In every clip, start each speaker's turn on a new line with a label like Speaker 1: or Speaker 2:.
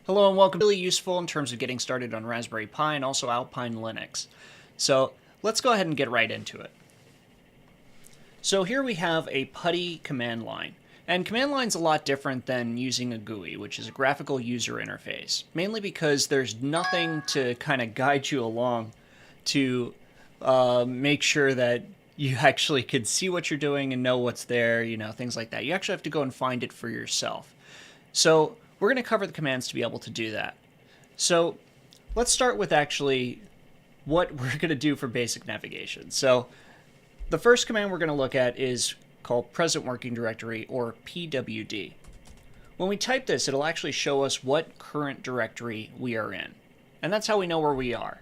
Speaker 1: Hello and welcome. Really useful in terms of getting started on Raspberry Pi and also Alpine Linux. So let's go ahead and get right into it. So here we have a PuTTY command line. And command line's a lot different than using a GUI, which is a graphical user interface, mainly because there's nothing to kind of guide you along to make sure that you actually could see what you're doing and know what's there, things like that. You actually have to go and find it for yourself. So we're going to cover the commands to be able to do that. So let's start with actually what we're going to do for basic navigation. So the first command we're going to look at is called present working directory, or pwd. When we type this, it'll actually show us what current directory we are in. And that's how we know where we are.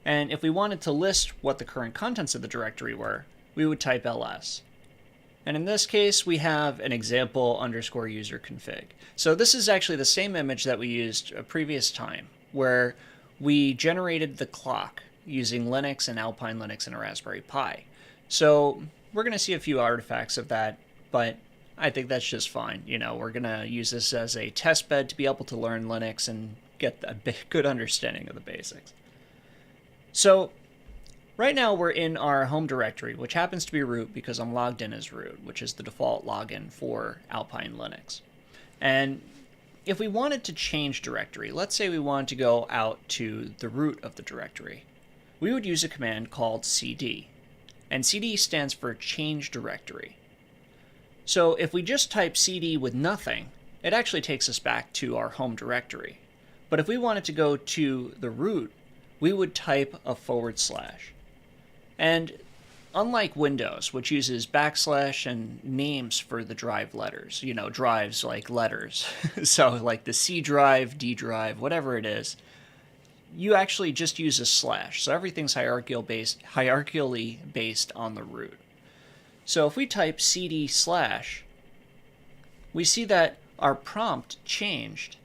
Speaker 1: And if we wanted to list what the current contents of the directory were, we would type ls. And in this case, we have an example underscore user config. So this is actually the same image that we used a previous time, where we generated the clock using Linux and Alpine Linux and a Raspberry Pi. So we're going to see a few artifacts of that, but I think that's just fine. We're going to use this as a test bed to be able to learn Linux and get a good understanding of the basics. So right now we're in our home directory, which happens to be root because I'm logged in as root, which is the default login for Alpine Linux. And if we wanted to change directory, let's say we wanted to go out to the root of the directory, we would use a command called cd. And cd stands for change directory. So if we just type cd with nothing, it actually takes us back to our home directory. But if we wanted to go to the root, we would type a /. And unlike Windows, which uses backslash and names for the drive letters, drives like letters, so like the C drive, D drive, whatever it is, you actually just use a slash. So everything's hierarchically based on the root. So if we type cd/, we see that our prompt changed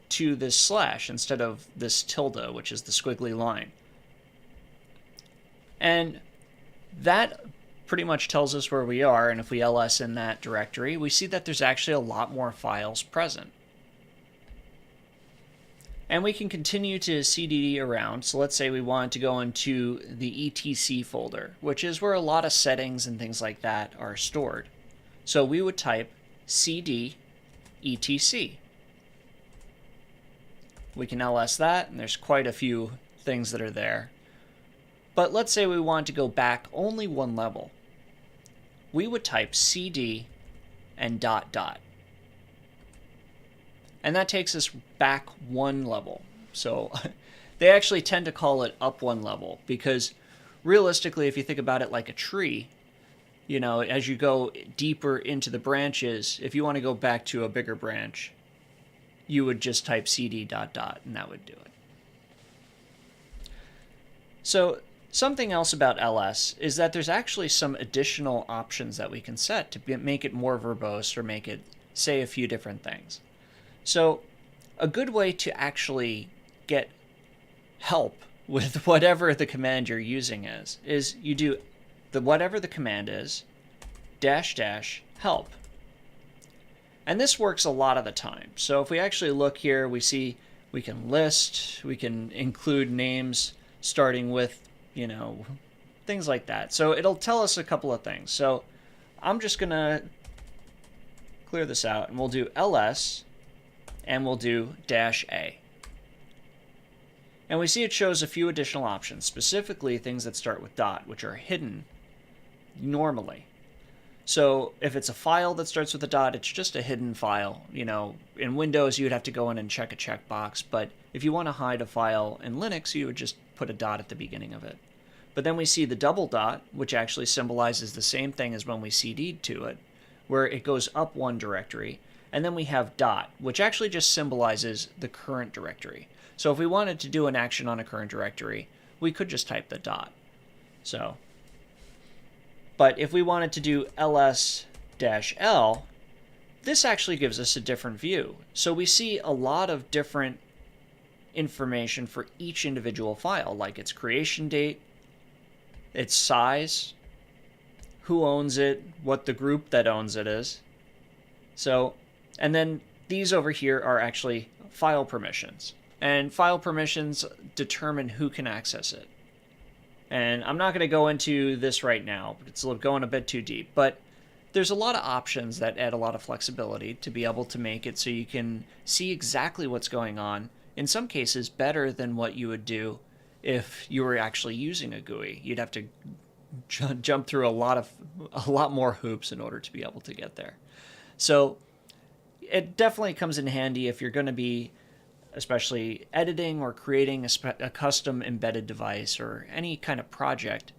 Speaker 1: to this slash instead of this tilde, which is the squiggly line. And that pretty much tells us where we are, and if we ls in that directory, we see that there's actually a lot more files present. And we can continue to cd around. So let's say we wanted to go into the etc folder, which is where a lot of settings and things like that are stored. So we would type cd etc. We can ls that, and there's quite a few things that are there. But let's say we want to go back only one level. We would type cd and ... And that takes us back one level. So they actually tend to call it up one level because realistically, if you think about it like a tree, as you go deeper into the branches, if you want to go back to a bigger branch, you would just type cd ... and that would do it. So something else about ls is that there's actually some additional options that we can set to make it more verbose or make it say a few different things. So a good way to actually get help with whatever the command you're using is you do whatever the command is, -- help. And this works a lot of the time. So if we actually look here, we see we can list, we can include names starting with, things like that. So it'll tell us a couple of things. So I'm just going to clear this out, and we'll do ls, and we'll do -a. And we see it shows a few additional options, specifically things that start with dot, which are hidden normally. So if it's a file that starts with a dot, it's just a hidden file. In Windows, you would have to go in and check a checkbox, but if you want to hide a file in Linux, you would just put a dot at the beginning of it. But then we see the double dot, which actually symbolizes the same thing as when we cd'd to it, where it goes up one directory. And then we have dot, which actually just symbolizes the current directory. So if we wanted to do an action on a current directory, we could just type the dot. But if we wanted to do ls-l, this actually gives us a different view. So we see a lot of different information for each individual file, like its creation date, its size, who owns it, what the group that owns it is. So, and then these over here are actually file permissions. And file permissions determine who can access it. And I'm not going to go into this right now, but it's going a bit too deep. But there's a lot of options that add a lot of flexibility to be able to make it so you can see exactly what's going on, in some cases better than what you would do if you were actually using a GUI. You'd have to jump through a lot more hoops in order to be able to get there. So it definitely comes in handy if you're going to be especially editing or creating a custom embedded device or any kind of project,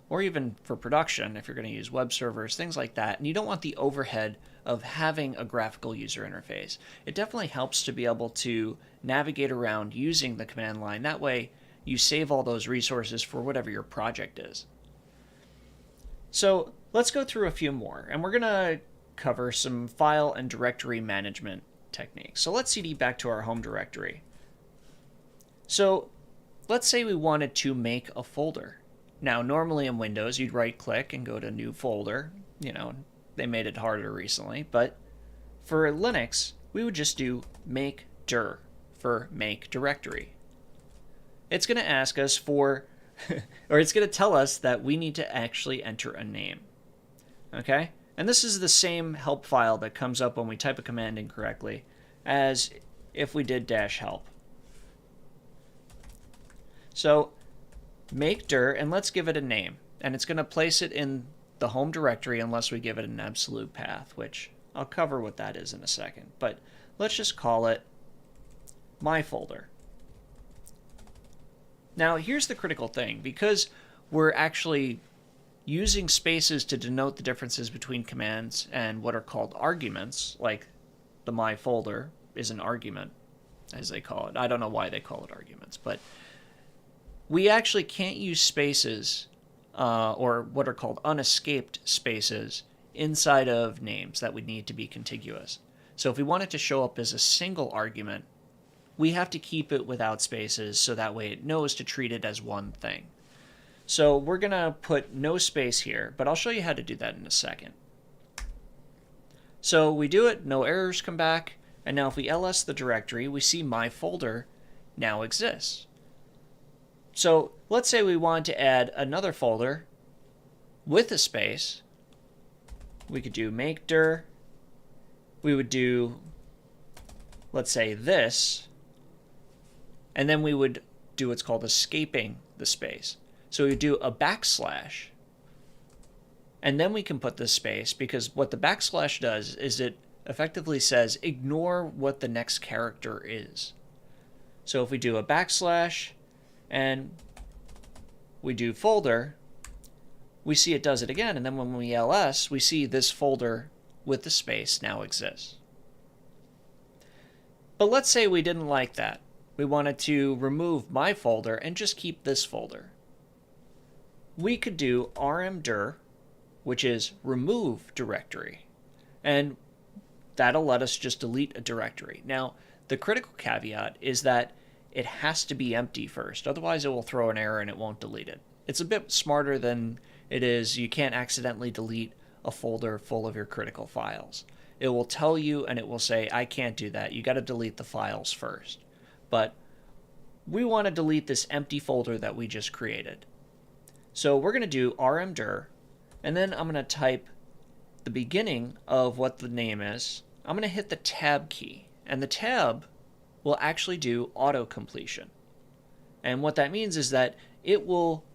Speaker 1: or even for production if you're going to use web servers, things like that, and you don't want the overhead of having a graphical user interface. It definitely helps to be able to navigate around using the command line. That way you save all those resources for whatever your project is. So let's go through a few more, and we're going to cover some file and directory management techniques. So let's cd back to our home directory. So let's say we wanted to make a folder. Now, normally in Windows, you'd right click and go to new folder. You know, they made it harder recently, but for Linux, we would just do mkdir for make directory. It's going to ask us for, or it's going to tell us that we need to actually enter a name. Okay? And this is the same help file that comes up when we type a command incorrectly as if we did -help. So make dir, and let's give it a name. And it's going to place it in the home directory unless we give it an absolute path, which I'll cover what that is in a second. But let's just call it my folder. Now here's the critical thing. Because we're actually using spaces to denote the differences between commands and what are called arguments, like the my folder is an argument, as they call it. I don't know why they call it arguments, but we actually can't use spaces or what are called unescaped spaces inside of names that would need to be contiguous. So if we want it to show up as a single argument, we have to keep it without spaces so that way it knows to treat it as one thing. So we're going to put no space here, but I'll show you how to do that in a second. So we do it, no errors come back, and now if we ls the directory, we see my folder now exists. So let's say we want to add another folder with a space. We could do mkdir. We would do, let's say, this, and then we would do what's called escaping the space. So we do a backslash, and then we can put this space, because what the backslash does is it effectively says ignore what the next character is. So if we do a backslash and we do folder, we see it does it again, and then when we ls, we see this folder with the space now exists. But let's say we didn't like that. We wanted to remove my folder and just keep this folder. We could do rmdir, which is remove directory, and that'll let us just delete a directory. Now, the critical caveat is that it has to be empty first, otherwise it will throw an error and it won't delete it. It's a bit smarter than it is. You can't accidentally delete a folder full of your critical files. It will tell you and it will say, I can't do that. You got to delete the files first. But we want to delete this empty folder that we just created. So we're going to do rmdir, and then I'm going to type the beginning of what the name is. I'm going to hit the tab key, and the tab will actually do auto completion. And what that means is that it will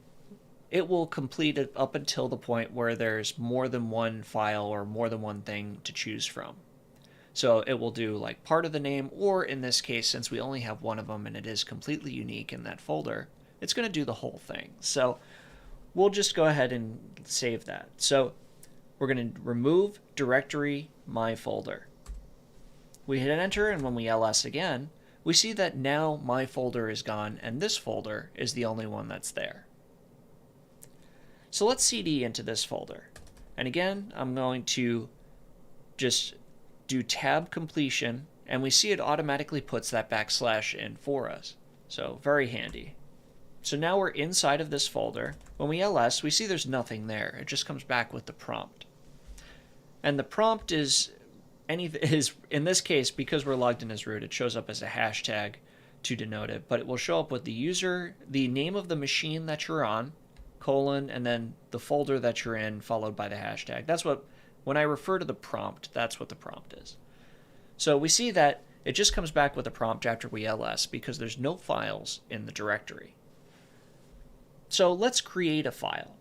Speaker 1: complete it up until the point where there's more than one file or more than one thing to choose from. So it will do like part of the name, or in this case, since we only have one of them and it is completely unique in that folder, it's going to do the whole thing. So we'll just go ahead and save that. So we're going to remove directory my folder. We hit enter, and when we ls again, we see that now my folder is gone and this folder is the only one that's there. So let's cd into this folder. And again, I'm going to just do tab completion, and we see it automatically puts that backslash in for us. So very handy. So now we're inside of this folder. When we ls, we see there's nothing there. It just comes back with the prompt. And the prompt is in this case, because we're logged in as root, it shows up as a hashtag to denote it, but it will show up with the name of the machine that you're on, colon, and then the folder that you're in, followed by the hashtag. That's what, when I refer to the prompt, that's what the prompt is. So we see that it just comes back with a prompt after we ls because there's no files in the directory. So let's create a file.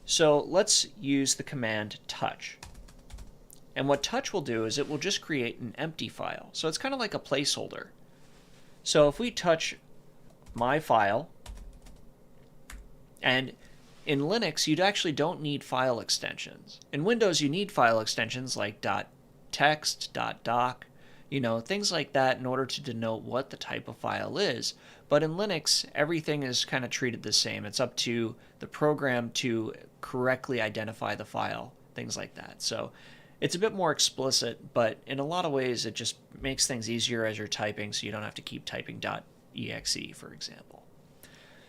Speaker 1: So let's use the command touch. And what touch will do is it will just create an empty file. So it's kind of like a placeholder. So if we touch my file, and in Linux, you actually don't need file extensions. In Windows, you need file extensions like .text, .doc, things like that in order to denote what the type of file is. But in Linux, everything is kind of treated the same. It's up to the program to correctly identify the file, things like that. So it's a bit more explicit, but in a lot of ways, it just makes things easier as you're typing, so you don't have to keep typing .exe, for example.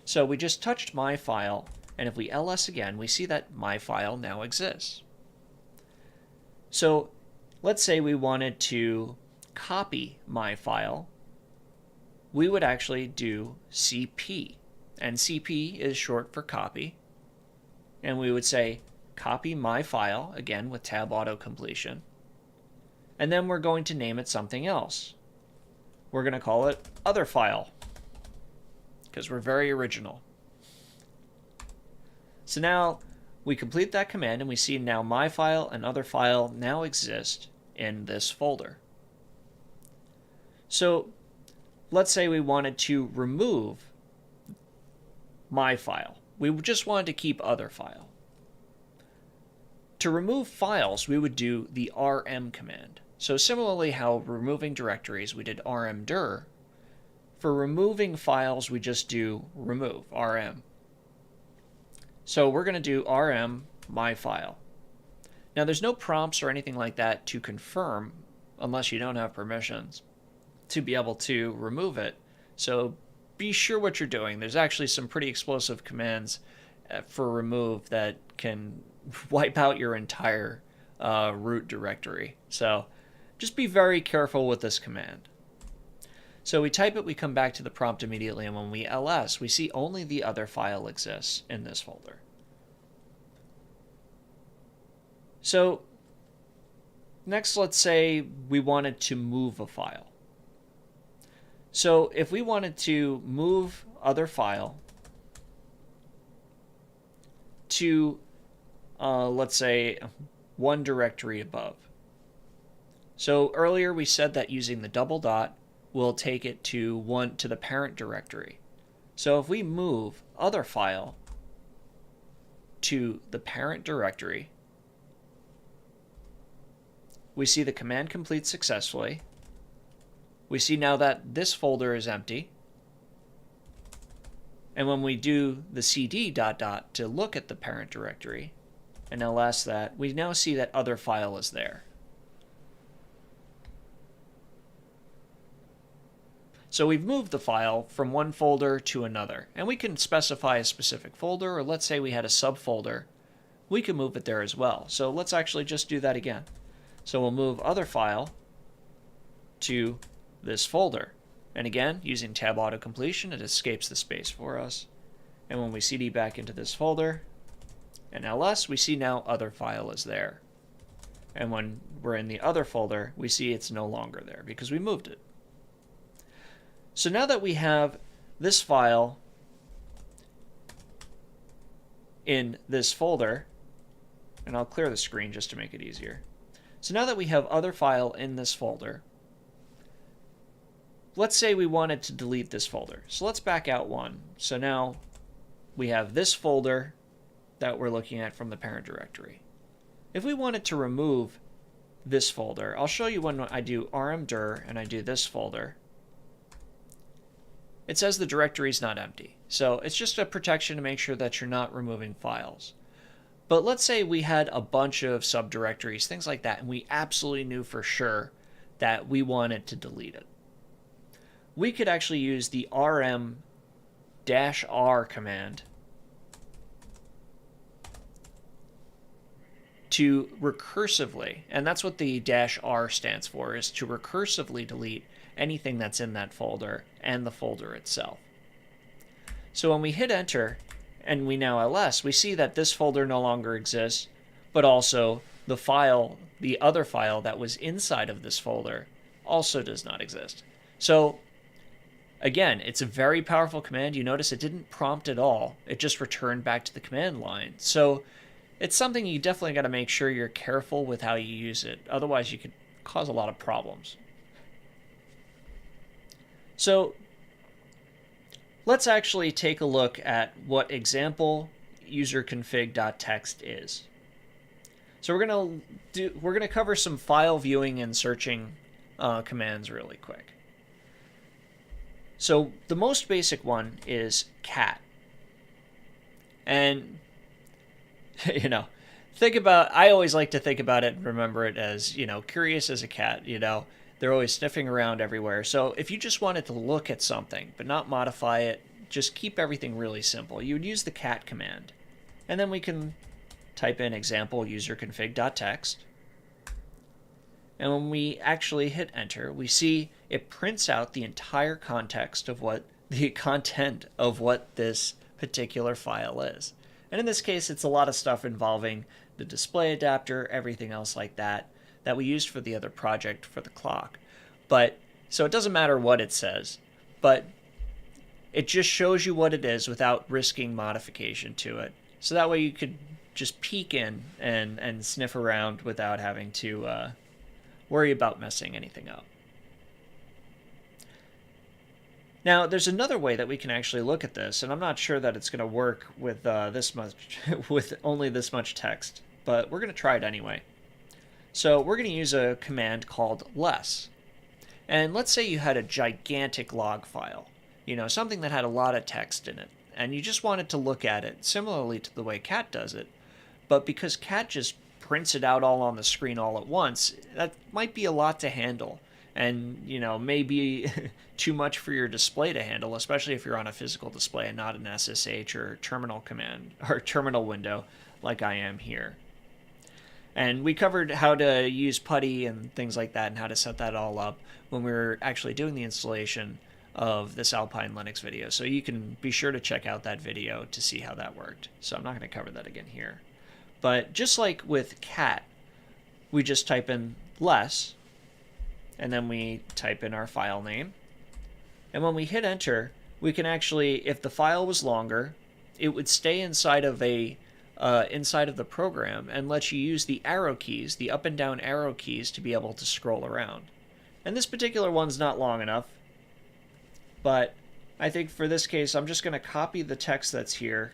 Speaker 1: So we just touched my file, and if we ls again, we see that my file now exists. So let's say we wanted to copy my file. We would actually do cp, and cp is short for copy, and we would say copy my file, again with tab auto completion, and then we're going to name it something else. We're going to call it other file, because we're very original. So now we complete that command, and we see now my file and other file now exist in this folder. So let's say we wanted to remove my file. We just wanted to keep other file. To remove files, we would do the rm command. So similarly how removing directories, we did rmdir. For removing files, we just do remove, rm. So we're going to do rm my file. Now there's no prompts or anything like that to confirm, unless you don't have permissions, to be able to remove it. So be sure what you're doing. There's actually some pretty explosive commands for remove that can wipe out your entire root directory. So just be very careful with this command. So we type it, we come back to the prompt immediately, and when we ls, we see only the other file exists in this folder. So next, let's say we wanted to move a file. So if we wanted to move other file to, let's say, one directory above. So earlier we said that using the double dot will take it to the parent directory. So if we move other file to the parent directory, we see the command complete successfully. We see now that this folder is empty. And when we do the cd ... to look at the parent directory and ls that, we now see that other file is there. So we've moved the file from one folder to another, and we can specify a specific folder, or let's say we had a subfolder, we can move it there as well. So let's actually just do that again. So we'll move other file to this folder. And again, using tab auto completion, it escapes the space for us. And when we cd back into this folder and ls, we see now other file is there. And when we're in the other folder, we see it's no longer there because we moved it. So now that we have this file in this folder, and I'll clear the screen just to make it easier. So now that we have other file in this folder, let's say we wanted to delete this folder. So let's back out one. So now we have this folder that we're looking at from the parent directory. If we wanted to remove this folder, I'll show you when I do rmdir and I do this folder. It says the directory is not empty. So it's just a protection to make sure that you're not removing files. But let's say we had a bunch of subdirectories, things like that, and we absolutely knew for sure that we wanted to delete it. We could actually use the rm-r command to recursively, and that's what the -r stands for, is to recursively delete anything that's in that folder and the folder itself. So when we hit enter and we now ls, we see that this folder no longer exists, but also the other file that was inside of this folder also does not exist. So again, it's a very powerful command. You notice it didn't prompt at all. It just returned back to the command line. So it's something you definitely got to make sure you're careful with how you use it. Otherwise, you could cause a lot of problems. So let's actually take a look at what example userconfig.txt is. So we're gonna cover some file viewing and searching commands really quick. So the most basic one is cat. And I always like to think about it and remember it as, curious as a cat, they're always sniffing around everywhere. So if you just wanted to look at something but not modify it, just keep everything really simple, you would use the cat command. And then we can type in example userconfig.txt. And when we actually hit enter, we see it prints out the entire content of what this particular file is. And in this case, it's a lot of stuff involving the display adapter, everything else like that we used for the other project for the clock. So it doesn't matter what it says, but it just shows you what it is without risking modification to it. So that way you could just peek in and sniff around without having to worry about messing anything up. Now, there's another way that we can actually look at this, and I'm not sure that it's going to work with with only this much text, but we're going to try it anyway. So we're going to use a command called less. And let's say you had a gigantic log file, something that had a lot of text in it, and you just wanted to look at it similarly to the way cat does it, but because cat just prints it out all on the screen all at once, that might be a lot to handle. And, maybe too much for your display to handle, especially if you're on a physical display and not an SSH or terminal command or terminal window like I am here. And we covered how to use PuTTY and things like that and how to set that all up when we were actually doing the installation of this Alpine Linux video. So you can be sure to check out that video to see how that worked. So I'm not going to cover that again here. But just like with cat, we just type in less, and then we type in our file name. And when we hit enter, we can actually, if the file was longer, it would stay inside of the program and let you use the arrow keys, the up and down arrow keys, to be able to scroll around. And this particular one's not long enough, but I think for this case, I'm just going to copy the text that's here.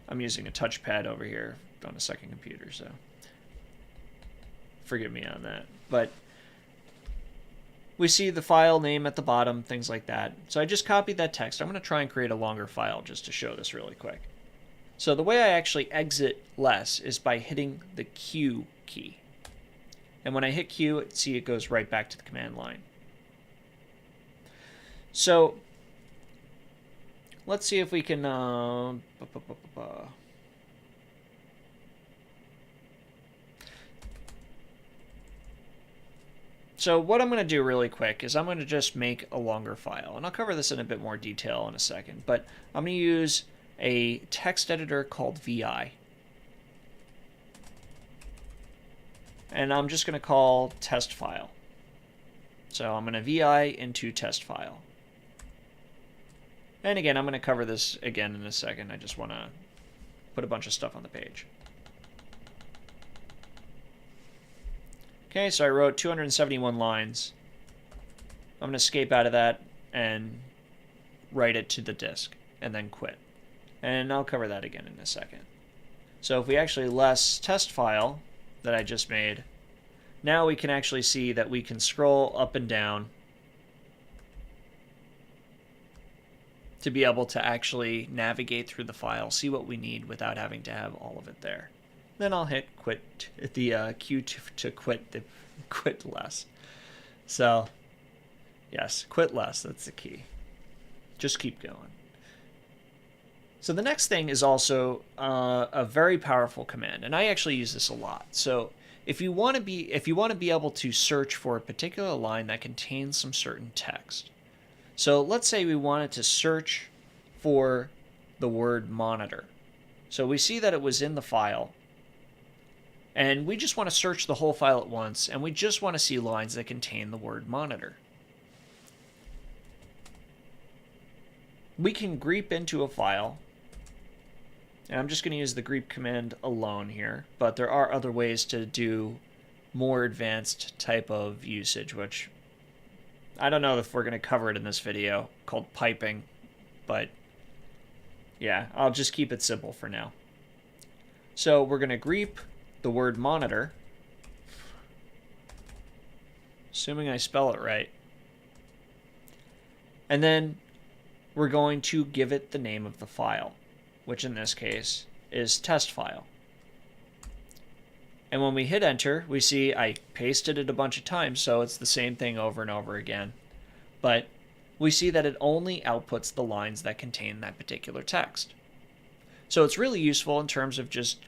Speaker 1: I'm using a touchpad over here on a second computer, so forgive me on that. But we see the file name at the bottom, things like that. So I just copied that text. I'm going to try and create a longer file just to show this really quick. So the way I actually exit less is by hitting the Q key. And when I hit Q, see it goes right back to the command line. So let's see if we can So what I'm going to do really quick is I'm going to just make a longer file. And I'll cover this in a bit more detail in a second. But I'm going to use a text editor called VI. And I'm just going to call test file. So I'm going to VI into test file. And again, I'm going to cover this again in a second. I just want to put a bunch of stuff on the page. Okay, so I wrote 271 lines. I'm going to escape out of that and write it to the disk and then quit. And I'll cover that again in a second. So if we actually less test file that I just made, now we can actually see that we can scroll up and down to be able to actually navigate through the file, see what we need without having to have all of it there. Then I'll hit quit, the Q to quit less. So yes, quit less, that's the key. Just keep going. So the next thing is also a very powerful command, and I actually use this a lot. So if you want to be able to search for a particular line that contains some certain text. So let's say we wanted to search for the word monitor. So we see that it was in the file, and we just want to search the whole file at once, and we just want to see lines that contain the word monitor. We can grep into a file, and I'm just going to use the grep command alone here, but there are other ways to do more advanced type of usage, which I don't know if we're going to cover it in this video, called piping, but yeah, I'll just keep it simple for now. So we're going to grep the word monitor, assuming I spell it right, and then we're going to give it the name of the file, which in this case is test file. And when we hit enter, we see I pasted it a bunch of times, so it's the same thing over and over again. But we see that it only outputs the lines that contain that particular text. So it's really useful in terms of just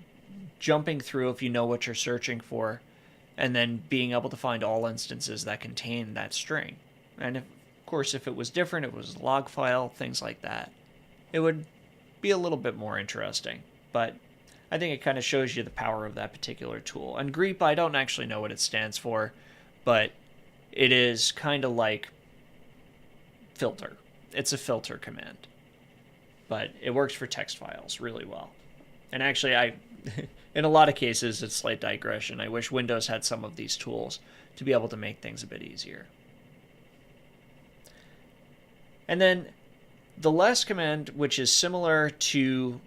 Speaker 1: jumping through if you know what you're searching for, and then being able to find all instances that contain that string. And of course, if it was different, it was a log file, things like that, it would be a little bit more interesting. But I think it kind of shows you the power of that particular tool. And grep, I don't actually know what it stands for, but it is kind of like filter. It's a filter command, but it works for text files really well. And actually, in a lot of cases, it's slight digression. I wish Windows had some of these tools to be able to make things a bit easier. And then the last command, which is similar to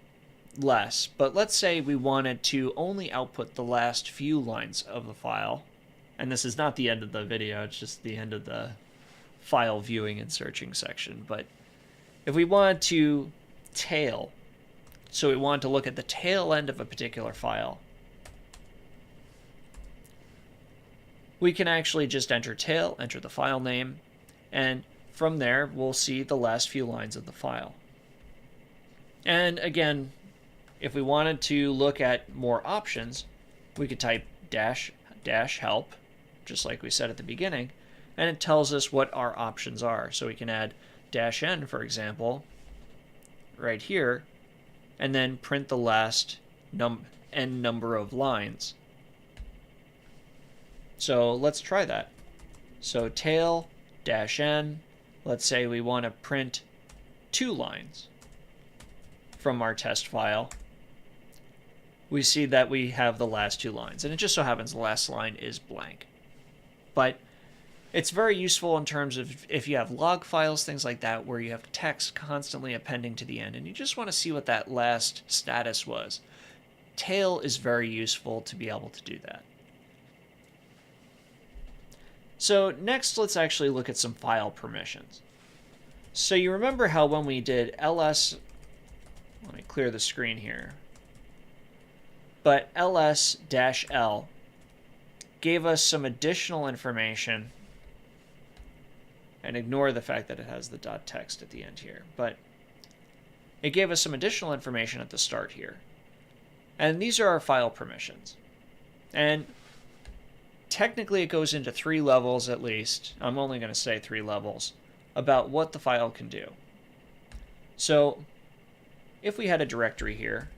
Speaker 1: less, but let's say we wanted to only output the last few lines of the file, and this is not the end of the video, it's just the end of the file viewing and searching section. But if we wanted to tail, so we wanted to look at the tail end of a particular file, we can actually just enter tail, enter the file name, and from there we'll see the last few lines of the file. And again, if we wanted to look at more options, we could type dash help, just like we said at the beginning, and it tells us what our options are. So we can add -n, for example, right here, and then print the last n number of lines. So let's try that. So tail -n, let's say we want to print 2 lines from our test file. We see that we have the last 2 lines, and it just so happens the last line is blank. But it's very useful in terms of if you have log files, things like that, where you have text constantly appending to the end, and you just want to see what that last status was. Tail is very useful to be able to do that. So next, let's actually look at some file permissions. So you remember how when we did ls, let me clear the screen here, but ls-l gave us some additional information, and ignore the fact that it has the .text at the end here, but it gave us some additional information at the start here. And these are our file permissions. And technically it goes into 3 levels at least. I'm only going to say 3 levels about what the file can do. So if we had a directory here,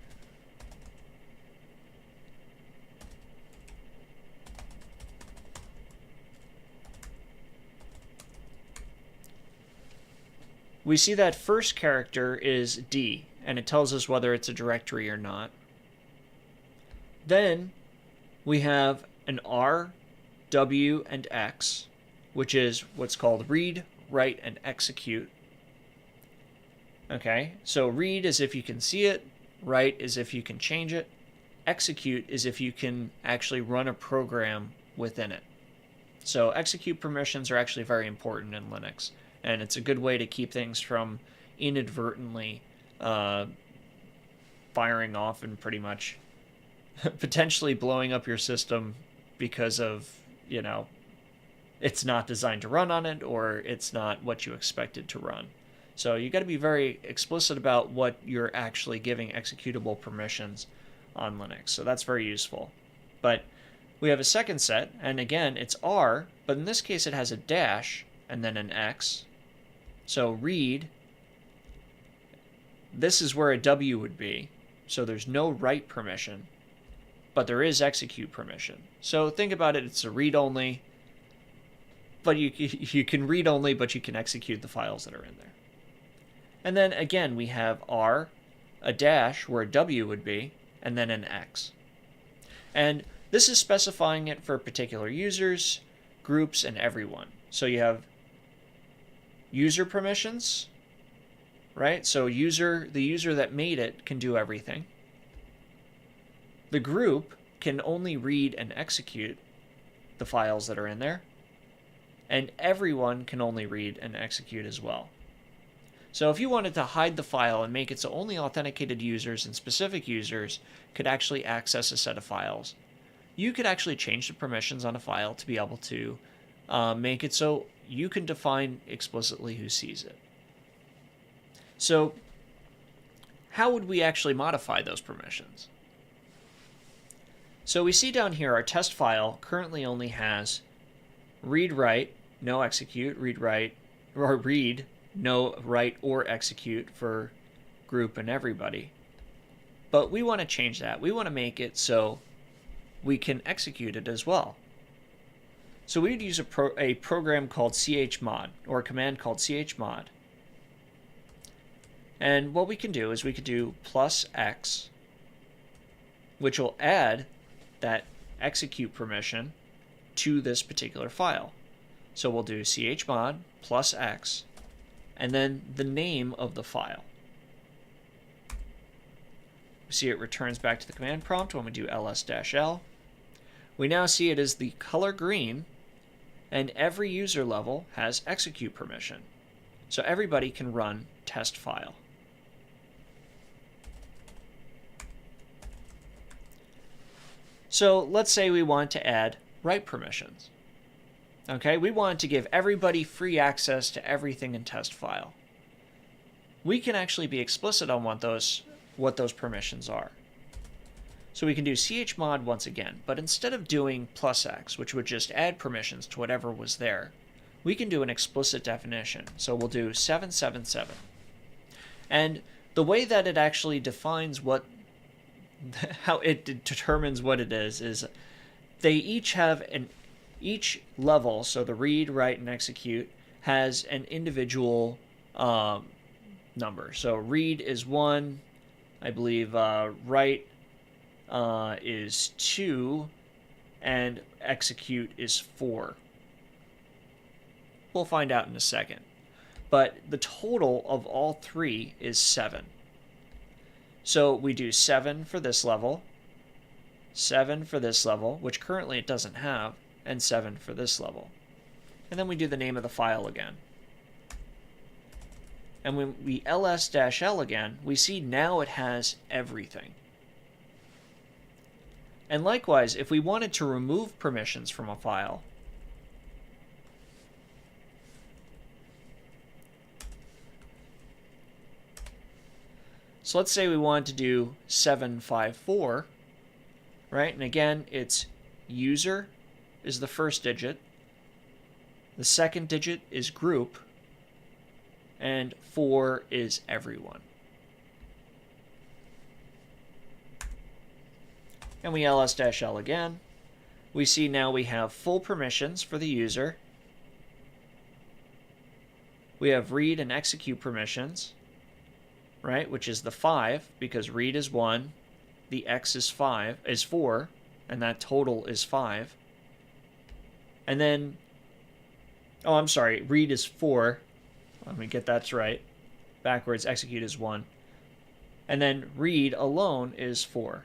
Speaker 1: we see that first character is D, and it tells us whether it's a directory or not. Then we have an R, W, and X, which is what's called read, write, and execute. Okay, so read is if you can see it, write is if you can change it, execute is if you can actually run a program within it. So execute permissions are actually very important in Linux, and it's a good way to keep things from inadvertently firing off and pretty much potentially blowing up your system because of, you know, it's not designed to run on it, or it's not what you expected to run. So you got to be very explicit about what you're actually giving executable permissions on Linux. So that's very useful. But we have a second set, and again, it's R, but in this case it has a dash and then an X. So read, this is where a W would be. So there's no write permission, but there is execute permission. So think about it, it's a read-only, but you can read only, but you can execute the files that are in there. And then again, we have R, a dash where a W would be, and then an X. And this is specifying it for particular users, groups, and everyone. So you have user permissions, right? So the user that made it can do everything. The group can only read and execute the files that are in there. And everyone can only read and execute as well. So if you wanted to hide the file and make it so only authenticated users and specific users could actually access a set of files, you could actually change the permissions on a file to be able to make it so you can define explicitly who sees it. So how would we actually modify those permissions? So we see down here our test file currently only has read write, no execute, read write, or read, no write or execute for group and everybody. But we want to change that. We want to make it so we can execute it as well. So we would use a program called chmod, or a command called chmod. And what we can do is we could do +x, which will add that execute permission to this particular file. So we'll do chmod +x, and then the name of the file. We see it returns back to the command prompt when we do ls-l. We now see it as the color green, and every user level has execute permission. So everybody can run test file. So let's say we want to add write permissions. Okay, we want to give everybody free access to everything in test file. We can actually be explicit on what those permissions are. So we can do chmod once again, but instead of doing +x, which would just add permissions to whatever was there, we can do an explicit definition. So we'll do 777. And the way that it actually defines how it determines what it is they each have each level, so the read, write, and execute, has an individual number. So read is 1, I believe write is 2, and execute is 4. We'll find out in a second. But the total of all three is 7. So we do 7 for this level, 7 for this level, which currently it doesn't have, and 7 for this level. And then we do the name of the file again. And when we ls-l again, we see now it has everything. And likewise, if we wanted to remove permissions from a file, so let's say we wanted to do 754, right? And again, it's user is the first digit, the second digit is group, and 4 is everyone. And we ls-l again. We see now we have full permissions for the user. We have read and execute permissions, right, which is the 5, because read is 1, the x is 4, and that total is 5. And then, oh, I'm sorry, read is 4. Let me get that right. Backwards, execute is 1. And then read alone is 4.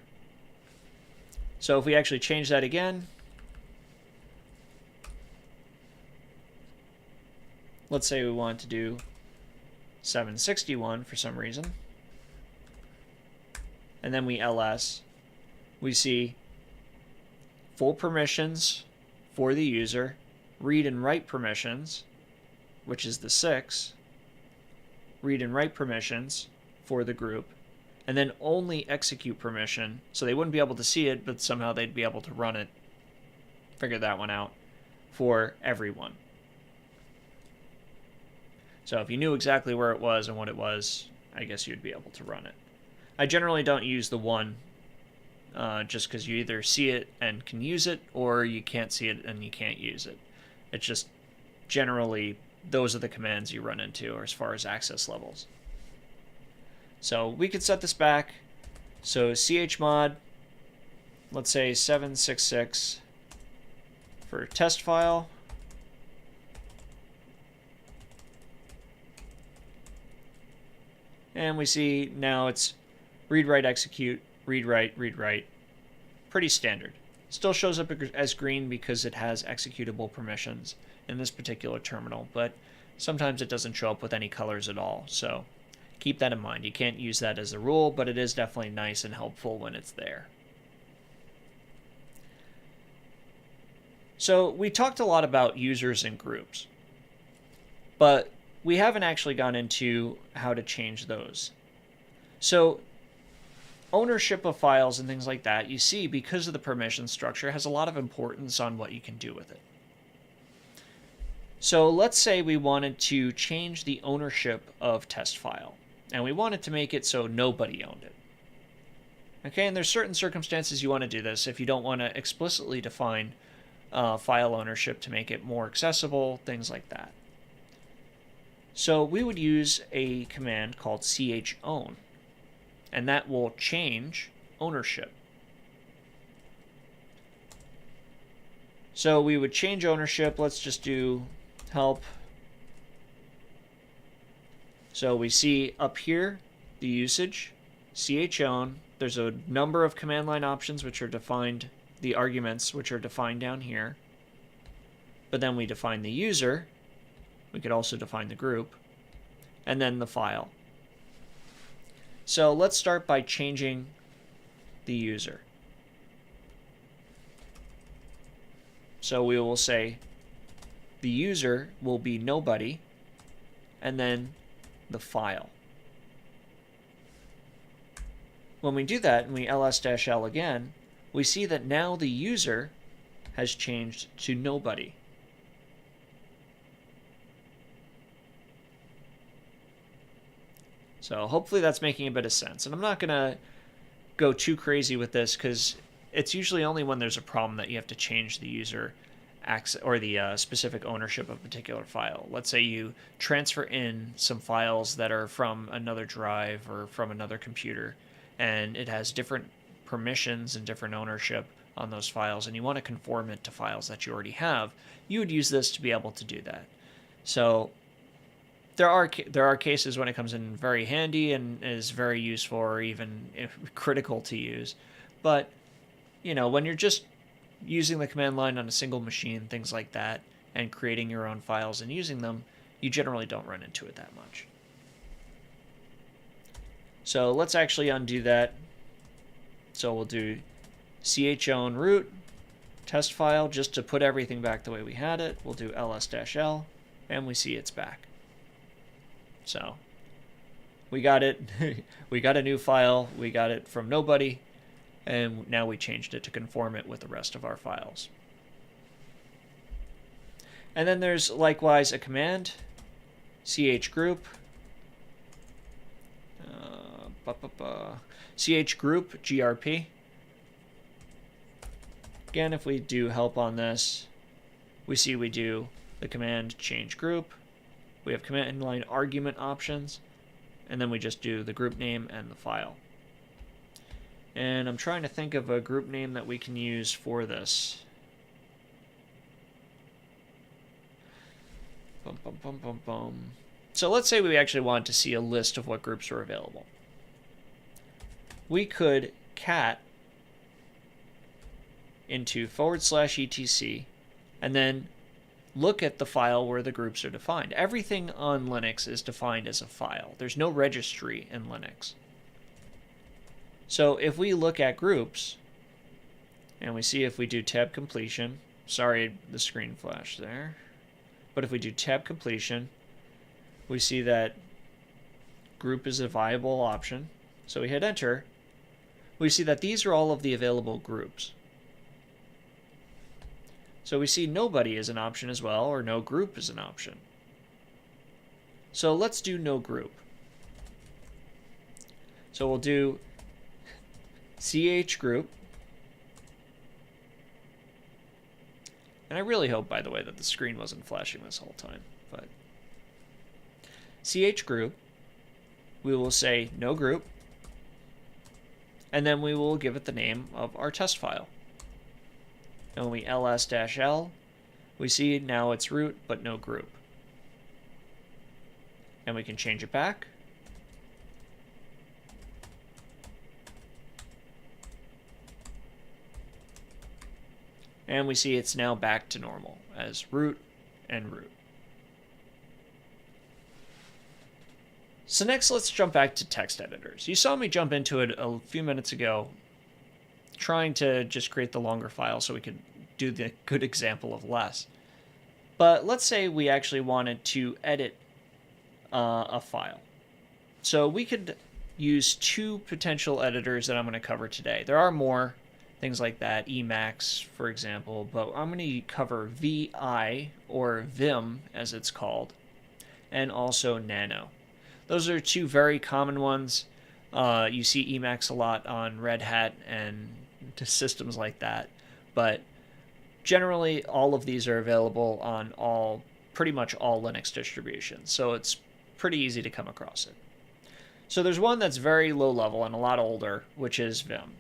Speaker 1: So if we actually change that again, let's say we want to do 761 for some reason, and then we ls, we see full permissions for the user, read and write permissions, which is the 6, read and write permissions for the group, and then only execute permission, so they wouldn't be able to see it, but somehow they'd be able to run it, figure that one out, for everyone. So if you knew exactly where it was and what it was, I guess you'd be able to run it. I generally don't use the one, just because you either see it and can use it, or you can't see it and you can't use it. It's just generally those are the commands you run into as far as access levels. So we could set this back. So chmod, let's say 766 for test file. And we see now it's read, write, execute, read, write. Pretty standard. Still shows up as green because it has executable permissions in this particular terminal, but sometimes it doesn't show up with any colors at all. So keep that in mind. You can't use that as a rule, but it is definitely nice and helpful when it's there. So we talked a lot about users and groups, but we haven't actually gone into how to change those. So ownership of files and things like that, you see, because of the permission structure, has a lot of importance on what you can do with it. So let's say we wanted to change the ownership of test file, and we wanted to make it so nobody owned it. Okay, and there's certain circumstances you want to do this if you don't want to explicitly define file ownership to make it more accessible, things like that. So we would use a command called chown, and that will change ownership. So we would change ownership. Let's just do help. So we see up here the usage, chown. There's a number of command line options which are defined, the arguments which are defined down here. But then we define the user. We could also define the group, and then the file. So let's start by changing the user. So we will say the user will be nobody, and then the file. When we do that and we ls-l again, we see that now the user has changed to nobody. So hopefully that's making a bit of sense. And I'm not going to go too crazy with this because it's usually only when there's a problem that you have to change the user access or the specific ownership of a particular file. Let's say you transfer in some files that are from another drive or from another computer, and it has different permissions and different ownership on those files, and you want to conform it to files that you already have. You would use this to be able to do that. So there are cases when it comes in very handy and is very useful or even critical to use. But, you know, when you're just using the command line on a single machine, things like that, and creating your own files and using them, you generally don't run into it that much. So let's actually undo that. So we'll do chown root test file just to put everything back the way we had it. We'll do ls-l, and we see it's back. So we got it. We got a new file. We got it from nobody, and now we changed it to conform it with the rest of our files. And then there's likewise a command, chgroup, chgroup grp. Again, if we do help on this, we see we do the command change group. We have command line argument options, and then we just do the group name and the file. And I'm trying to think of a group name that we can use for this. So let's say we actually wanted to see a list of what groups are available. We could cat into /etc and then look at the file where the groups are defined. Everything on Linux is defined as a file. There's no registry in Linux. So if we look at groups, and we see if we do tab completion, sorry the screen flashed there, but if we do tab completion, we see that group is a viable option. So we hit enter. We see that these are all of the available groups. So we see nobody is an option as well, or no group is an option. So let's do no group. So we'll do chgroup. And I really hope, by the way, that the screen wasn't flashing this whole time. But chgroup, we will say no group, and then we will give it the name of our test file. And when we ls-l, we see now it's root, but no group. And we can change it back. And we see it's now back to normal as root and root. So next, let's jump back to text editors. You saw me jump into it a few minutes ago, trying to just create the longer file so we could do the good example of less. But let's say we actually wanted to edit a file. So we could use two potential editors that I'm going to cover today. There are more things like that, Emacs, for example, but I'm going to cover VI, or Vim as it's called, and also Nano. Those are two very common ones. You see Emacs a lot on Red Hat and systems like that, but generally all of these are available on pretty much all Linux distributions, so it's pretty easy to come across it. So there's one that's very low level and a lot older, which is Vim.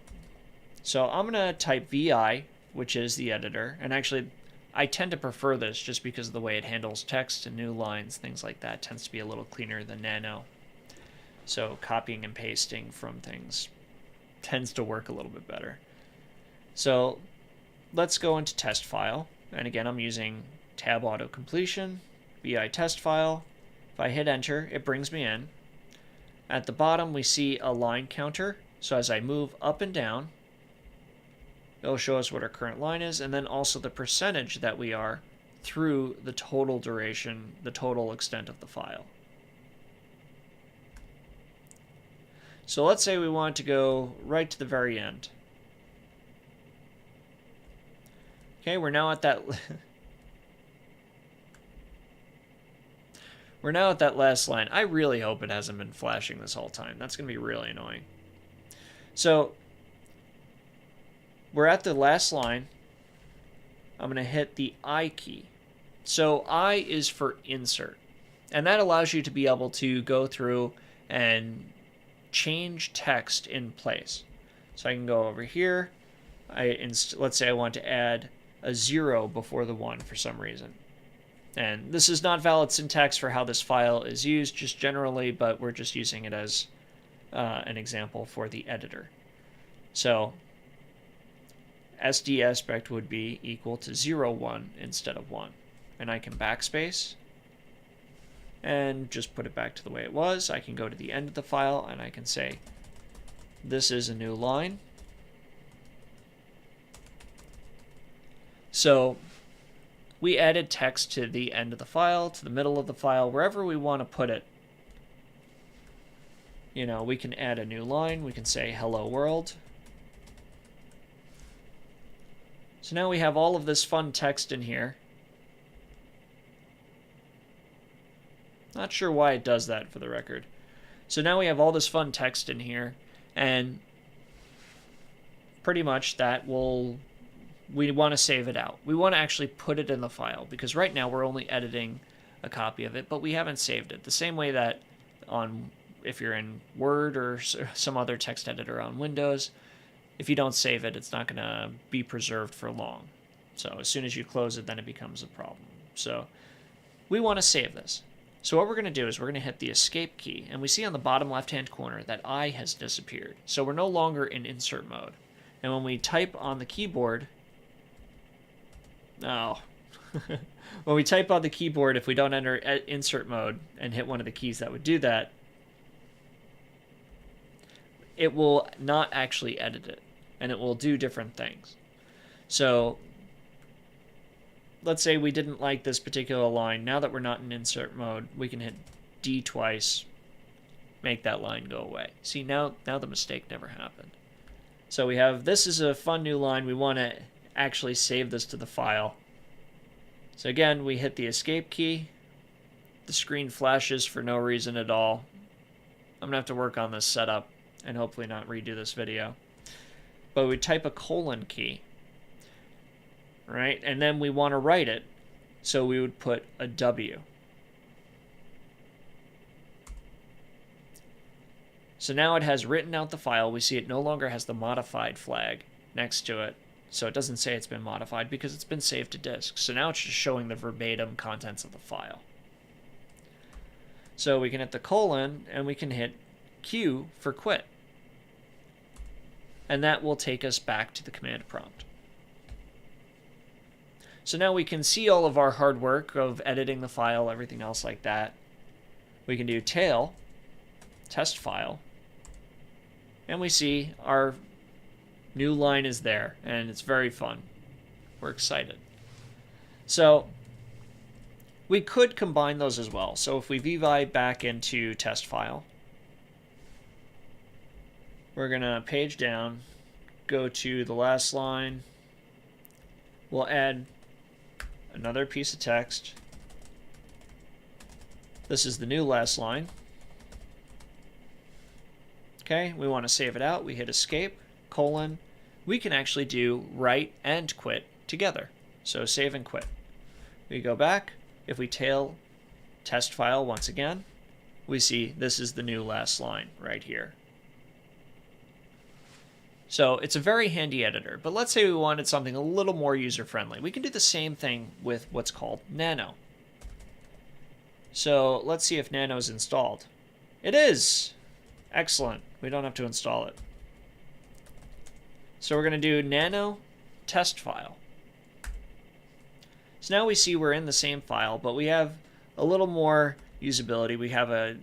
Speaker 1: So I'm going to type VI, which is the editor, and actually I tend to prefer this just because of the way it handles text and new lines, things like that. It tends to be a little cleaner than Nano. So copying and pasting from things tends to work a little bit better. So let's go into test file. And again, I'm using tab auto completion, VI test file. If I hit enter, it brings me in. At the bottom, we see a line counter. So as I move up and down, it'll show us what our current line is, and then also the percentage that we are through the total duration, the total extent of the file. So let's say we want to go right to the very end. Okay, we're now at that we're now at that last line. I really hope it hasn't been flashing this whole time. That's going to be really annoying. So we're at the last line. I'm going to hit the I key. So I is for insert. And that allows you to be able to go through and change text in place. So I can go over here. Let's say I want to add a 0 before the 1 for some reason. And this is not valid syntax for how this file is used just generally, but we're just using it as an example for the editor. So SD aspect would be equal to 0, 1 instead of 1. And I can backspace and just put it back to the way it was. I can go to the end of the file and I can say, this is a new line. So we added text to the end of the file, to the middle of the file, wherever we want to put it. You know, we can add a new line. We can say hello world. So now we have all of this fun text in here. Not sure why it does that, for the record. So now we have all this fun text in here, and pretty much that we want to save it out. We want to actually put it in the file, because right now we're only editing a copy of it, but we haven't saved it. The same way that if you're in Word or some other text editor on Windows, if you don't save it, it's not going to be preserved for long. So as soon as you close it, then it becomes a problem. So we want to save this. So what we're going to do is we're going to hit the escape key, and we see on the bottom left-hand corner that I has disappeared. So we're no longer in insert mode. And when we type on the keyboard, when we type on the keyboard, if we don't enter insert mode and hit one of the keys that would do that, it will not actually edit it, and it will do different things. So let's say we didn't like this particular line. Now that we're not in insert mode, we can hit D twice, make that line go away. See, now the mistake never happened. So we have, this is a fun new line. We want to actually save this to the file. So again, we hit the escape key. The screen flashes for no reason at all. I'm going to have to work on this setup and hopefully not redo this video. But we type a colon key, right? And then we want to write it. So we would put a W. So now it has written out the file. We see it no longer has the modified flag next to it. So it doesn't say it's been modified because it's been saved to disk. So now it's just showing the verbatim contents of the file. So we can hit the colon and we can hit Q for quit. And that will take us back to the command prompt. So now we can see all of our hard work of editing the file, everything else like that. We can do tail, test file, and we see our new line is there, and it's very fun. We're excited. So we could combine those as well. So if we vvi back into test file, we're going to page down, go to the last line. We'll add another piece of text. This is the new last line. Okay, we want to save it out. We hit escape, colon. We can actually do write and quit together. So save and quit. We go back. If we tail test file once again, we see this is the new last line right here. So it's a very handy editor, but let's say we wanted something a little more user-friendly. We can do the same thing with what's called nano. So let's see if nano is installed. It is! Excellent. We don't have to install it. So we're going to do nano test file. So now we see we're in the same file, but we have a little more usability. We have a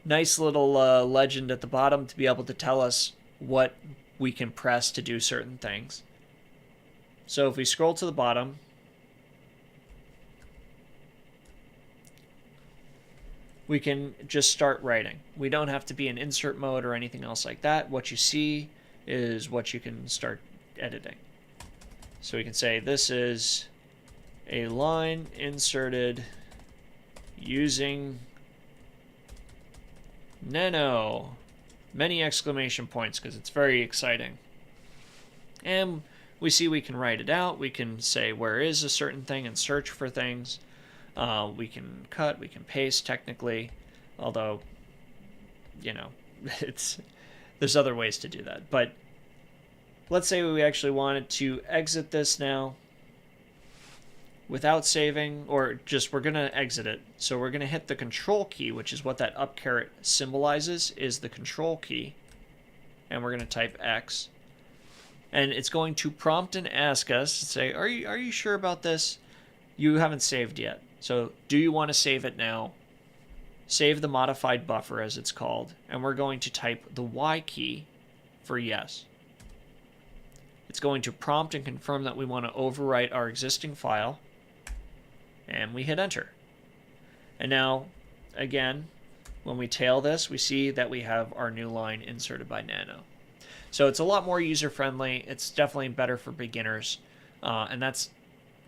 Speaker 1: nice little legend at the bottom to be able to tell us what we can press to do certain things. So if we scroll to the bottom, we can just start writing. We don't have to be in insert mode or anything else like that. What you see is what you can start editing. So we can say this is a line inserted using nano. Many exclamation points because it's very exciting. And we see we can write it out. We can say where is a certain thing and search for things. We can cut, we can paste technically, although, you know, there's other ways to do that. But let's say we actually wanted to exit this now without saving, or just we're going to exit it. So we're going to hit the control key, which is what that up caret symbolizes, is the control key. And we're going to type X. And it's going to prompt and ask us, say, are you sure about this? You haven't saved yet. So do you want to save it now? Save the modified buffer, as it's called. And we're going to type the Y key for yes. It's going to prompt and confirm that we want to overwrite our existing file. And we hit enter. And now, again, when we tail this, we see that we have our new line inserted by nano. So it's a lot more user-friendly. It's definitely better for beginners. And that's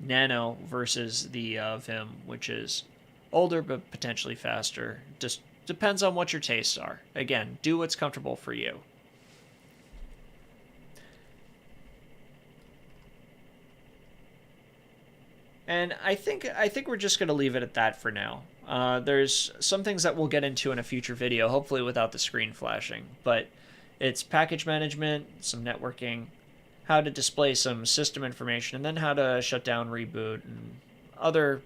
Speaker 1: nano versus the Vim, which is older but potentially faster. Just depends on what your tastes are. Again, do what's comfortable for you. And I think we're just going to leave it at that for now. There's some things that we'll get into in a future video, hopefully without the screen flashing. But it's package management, some networking, how to display some system information, and then how to shut down, reboot, and other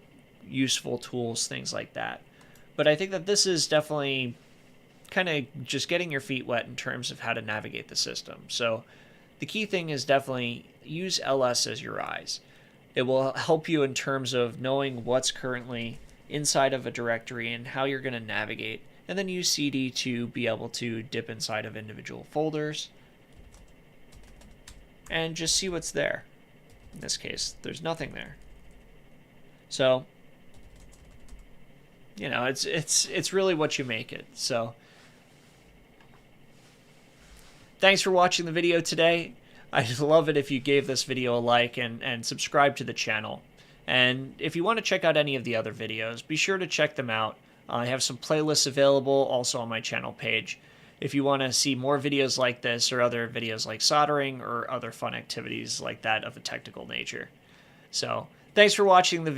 Speaker 1: useful tools, things like that. But I think that this is definitely kind of just getting your feet wet in terms of how to navigate the system. So the key thing is definitely use ls as your eyes. It will help you in terms of knowing what's currently inside of a directory and how you're going to navigate, and then use cd to be able to dip inside of individual folders and just see what's there. In this case, there's nothing there. So, you know, it's really what you make it. So Thanks for watching the video today. I'd love it if you gave this video a like and subscribe to the channel. And if you want to check out any of the other videos, be sure to check them out. I have some playlists available also on my channel page. If you want to see more videos like this or other videos like soldering or other fun activities like that of a technical nature. So, thanks for watching the video.